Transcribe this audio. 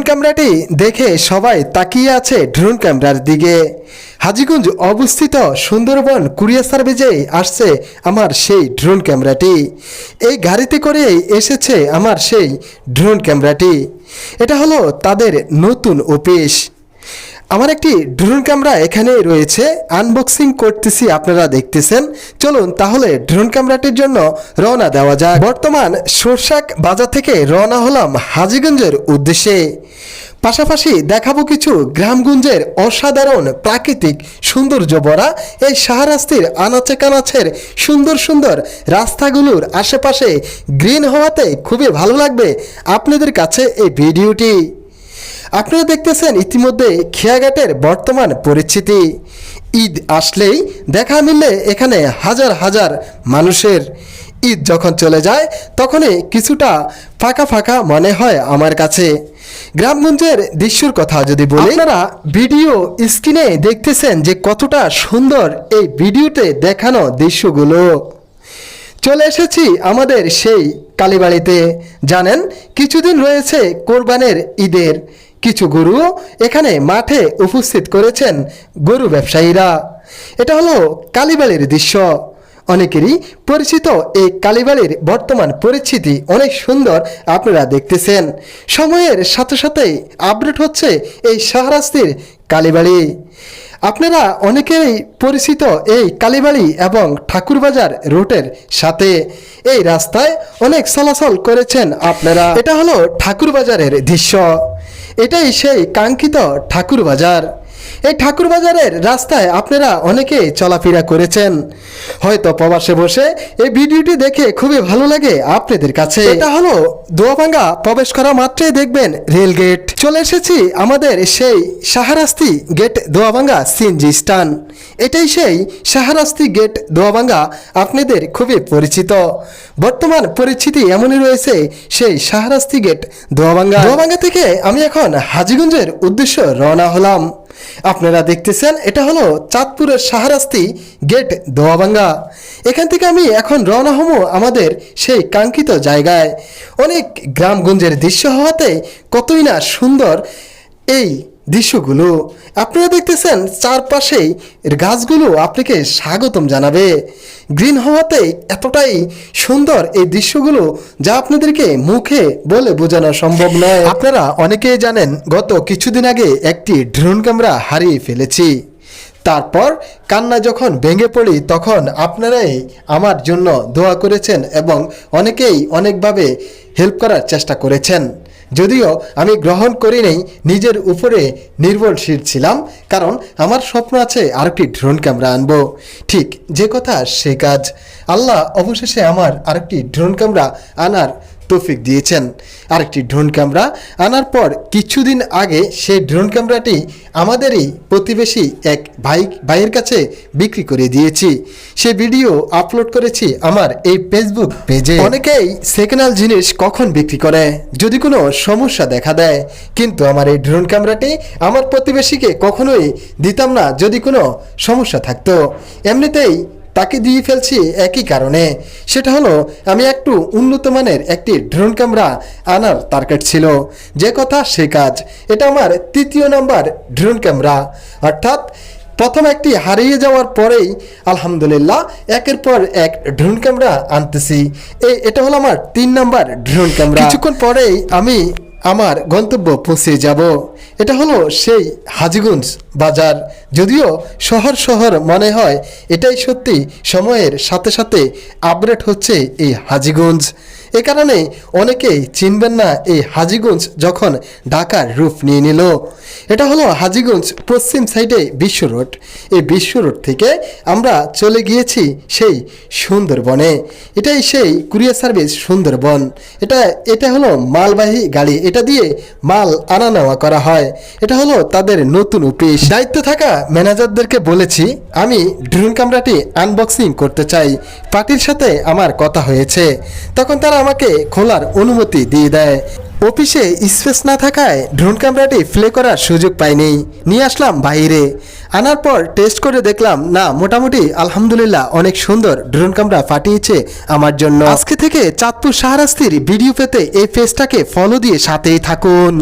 ক্যামেরাটি দেখে সবাই তাকিয়ে আছে ড্রোন ক্যামেরার দিকে। হাজীগঞ্জ অবস্থিত সুন্দরবন কুরিয়ার সার্ভিসে আসছে আমার সেই ড্রোন ক্যামেরাটি। এই গাড়িতে করেই এসেছে আমার সেই ড্রোন ক্যামেরাটি। এটা হলো তাদের নতুন অফিস। আমার একটি ড্রোন ক্যামেরা এখানে রয়েছে, আনবক্সিং করতেছি, আপনারা দেখতেছেন। চলুন তাহলে ড্রোন ক্যামেরাটির জন্য রওনা দেওয়া যাক। বর্তমান সরষাক বাজার থেকে রওনা হলাম হাজীগঞ্জের উদ্দেশ্যে। পাশাপাশি দেখাবো কিছু গ্রামগঞ্জের অসাধারণ প্রাকৃতিক সৌন্দর্য ভরা এই শাহরাস্তির আনাচে কানাচের সুন্দর সুন্দর রাস্তাগুলোর আশেপাশে গ্রিন হওয়াতে খুবই ভালো লাগবে আপনাদের কাছে এই ভিডিওটি। আপনারা দেখতেছেন ইতিমধ্যে খেয়াঘাটের বর্তমান পরিস্থিতি। ঈদ আসলেই দেখা মিললে এখানে হাজার হাজার মানুষের। ঈদ যখন চলে যায় তখনই কিছুটা ফাঁকা ফাঁকা মনে হয় আমার কাছে। গ্রামগঞ্জের দৃশ্যর কথা যদি বলি, আপনারা ভিডিও স্ক্রিনে দেখতেছেন যে কতটা সুন্দর এই ভিডিওতে দেখানো দৃশ্যগুলো। চলে এসেছি আমাদের সেই কালীবাড়িতে। জানেন কিছুদিন রয়েছে কোরবানের ঈদের। কিছু গরু এখানে মাঠে উপস্থিত করেছেন গরু ব্যবসায়ীরা। এটা হলো কালীবাড়ির দৃশ্য। অনেকেরই পরিচিত এই কালীবাড়ির বর্তমান পরিস্থিতি অনেক সুন্দর, আপনারা দেখতেছেন। সময়ের সাথে সাথে আপডেট হচ্ছে এই শাহরাস্তির কালীবাড়ি। আপনারা অনেকেই পরিচিত এই কালীবাড়ি এবং ঠাকুরবাজার রুটের সাথে। এই রাস্তায় অনেক চলাচল করেছেন আপনারা। এটা হলো ঠাকুরবাজারের দৃশ্য। এটাই সেই কাঙ্ক্ষিত ঠাকুরবাজার। এই ঠাকুরবাজারের রাস্তায় আপনারা অনেকেই চলাফেরা করেছেন, হয়তো প্রবাসে বসে এই ভিডিওটি দেখে খুবই ভালো লাগে আপনাদের কাছে। এটা হলো দোয়াভাঙ্গা, প্রবেশ করা মাত্রই দেখবেন রেল গেট। চলে এসেছি আমাদের সেই Shahrasti gate Doyabhanga CNG stand. এটাই সেই শাহরাস্তি গেট দোয়াভাঙ্গা, আপনাদের খুবই পরিচিত। বর্তমান পরিস্থিতি এমনই রয়েছে সেই শাহরাস্তি গেট দোয়াভাঙ্গা। দোয়াভাঙ্গা থেকে আমি এখন হাজীগঞ্জের উদ্দেশ্যে রওনা হলাম। আপনারা দেখতেছেন এটা হলো চাঁদপুরের শাহরাস্তি গেট দোয়াভাঙ্গা। এখান থেকে আমি এখন রওনা হব আমাদের সেই কাঙ্ক্ষিত জায়গায়। অনেক গ্রামগঞ্জের দৃশ্য হওয়াতে কতই না সুন্দর এই দৃশ্যগুলো। আপনারা দেখতেছেন চারপাশেই গাছগুলো আপনাকে স্বাগতম জানাবে। গ্রিন হওয়াতে এতটাই সুন্দর এই দৃশ্যগুলো যা আপনাদেরকে মুখে বলে বোঝানো সম্ভব নয়। আপনারা অনেকেই জানেন গত কিছুদিন আগে একটি ড্রোন ক্যামেরা হারিয়ে ফেলেছি। তারপর কান্না যখন ভেঙে পড়ি তখন আপনারাই আমার জন্য দোয়া করেছেন এবং অনেকেই অনেকভাবে হেল্প করার চেষ্টা করেছেন। যদিও আমি গ্রহণ করি নাই, নিজের উপরে নির্ভরশীল ছিলাম, কারণ আমার স্বপ্ন আছে আরেকটি ড্রোন ক্যামেরা আনবো। ঠিক যে কথা সে কাজ। আল্লাহ অবশেষে আমার আরেকটি ড্রোন ক্যামেরা আনার তৌফিক দিয়েছেন। আরেকটি ড্রোন ক্যামেরা আনার পর কিছুদিন আগে সেই ড্রোন ক্যামেরাটি আমাদেরই প্রতিবেশী এক ভাইয়ের কাছে বিক্রি করে দিয়েছি। সে ভিডিও আপলোড করেছি আমার এই ফেসবুক পেজে। অনেকেই সেকেন্ড হ্যান্ড জিনিস কখন বিক্রি করে যদি কোনো সমস্যা দেখা দেয়, কিন্তু আমার এই ড্রোন ক্যামেরাটি আমার প্রতিবেশীকে কখনোই দিতাম না যদি কোনো সমস্যা থাকতো। এমনিতেই তাকে দিয়ে ফেলছি একই কারণে, সেটা হলো আমি একটু উন্নত মানের একটি ড্রোন ক্যামেরা আনার টার্গেট ছিল। যে কথা সে কাজ। এটা আমার তৃতীয় নাম্বার ড্রোন ক্যামেরা, অর্থাৎ প্রথম একটি হারিয়ে যাওয়ার পরেই আলহামদুলিল্লাহ একের পর এক ড্রোন ক্যামেরা আনতেছি। এটা হলো আমার 3 নাম্বার ড্রোন ক্যামেরা। কিছুক্ষণ পরেই আমি আমার গন্তব্য পৌঁছে যাব। এটা হলো সেই হাজীগঞ্জ বাজার। যদিও শহর মনে হয়, এটাই সত্যি সময়ের সাথে সাথে আপডেট হচ্ছে এই হাজীগঞ্জ। এ কারণে অনেকেই চিনবেন না এই হাজীগঞ্জ যখন ঢাকার রূপ নিয়ে নিল। এটা হলো হাজীগঞ্জ পশ্চিম সাইডে বিশ্ব রোড। এই বিশ্ব রোড থেকে আমরা চলে গিয়েছি সেই সুন্দরবনে। এটাই সেই কুরিয়ার সার্ভিস সুন্দরবন। এটা হলো মালবাহী গাড়ি, এটা দিয়ে মাল আনা নেওয়া করা হয়। এটা হলো তাদের নতুন অফিস। দায়িত্ব থাকা ম্যানেজারদেরকে বলেছি আমি ড্রোন ক্যামেরাটি আনবক্সিং করতে চাই। পার্টির সাথে আমার কথা হয়েছে, তখন তারা আমাকে খোলার অনুমতি দিয়ে দেয়। অফিসে স্পেস না থাকায় ড্রোন ক্যামেরাটি প্লে করার সুযোগ পাইনি, নিয়ে আসলাম বাইরে। আনার পর টেস্ট করে দেখলাম না, মোটামুটি আলহামদুলিল্লাহ অনেক সুন্দর ড্রোন ক্যামেরা পাঠিয়েছে আমার জন্য। আজকে থেকে চাঁদপুর শাহরাস্তির ভিডিও পেতে এই পেজটাকে ফলো দিয়ে সাথেই থাকুন।